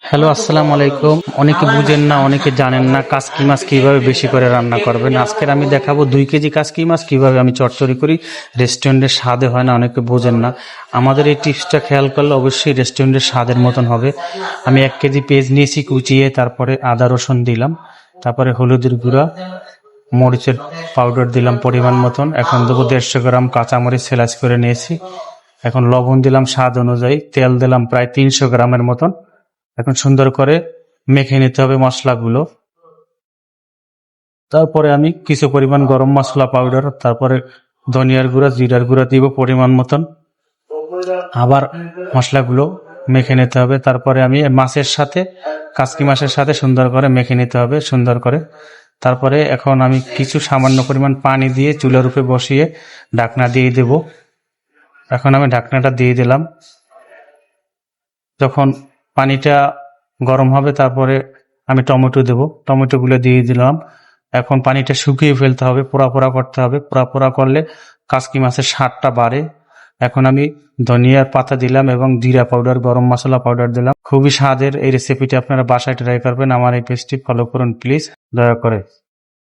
Hello, আসসালামু আলাইকুম। অনেকে বুঝেন না, অনেকে জানেন না কাসকি মাছ কিভাবে বেশি করে রান্না করবেন। আজকের আমি দেখাবো 2 কেজি কাসকি মাছ কিভাবে আমি চচ্চড়ি করি। রেস্টুরেন্টের স্বাদে হয় না, অনেকে বোঝেন না। আমাদের এই টিপসটা খেয়াল করলে অবশ্যই রেস্টুরেন্টের স্বাদের মতন হবে। আমি 1 কেজি পেঁয়াজ নিয়েছি কুচিয়ে, তারপরে আদা রসুন দিলাম, তারপরে হলুদের গুঁড়া, মরিচের পাউডার দিলাম পরিমাণ মতন। এখন দেবো 150 গ্রাম কাঁচামরিচ স্লাইস করে নিয়েছি। এখন লবণ দিলাম স্বাদ অনুযায়ী, তেল দিলাম প্রায় 300 গ্রামের মতন। এখন সুন্দর করে মেখে নিতে হবে মশলাগুলো। তারপরে আমি কিছু পরিমাণ গরম মশলা পাউডার, তারপরে ধনিয়ার গুঁড়া, জিরার গুঁড়া দিব পরিমাণ মতন। আবার মশলাগুলো মেখে নিতে হবে। তারপরে আমি মাছের সাথে, কাসকি মাছের সাথে সুন্দর করে মেখে নিতে হবে সুন্দর করে। তারপরে এখন আমি কিছু সামান্য পরিমাণ পানি দিয়ে চুলার উপরে বসিয়ে ঢাকনা দিয়ে দেব। এখন আমি ঢাকনাটা দিয়ে দিলাম। যখন পানিটা গরম হবে তারপরে আমি টমেটো দেব, টমেটোগুলো দিয়ে দিলাম। এখন পানিটা শুকিয়ে ফেলতে হবে, পোড়া পোড়া করতে হবে। পোড়া পোড়া করলে কাসকি মাছের স্বাদটা বাড়ে। এখন আমি ধনিয়ার পাতা দিলাম এবং জিরা পাউডার, গরম মশলা পাউডার দিলাম। খুবই স্বাদের এই রেসিপিটি আপনারা বাসায় ট্রাই করবেন। আমার এই পেজটি ফলো করুন প্লিজ, দয়া করে।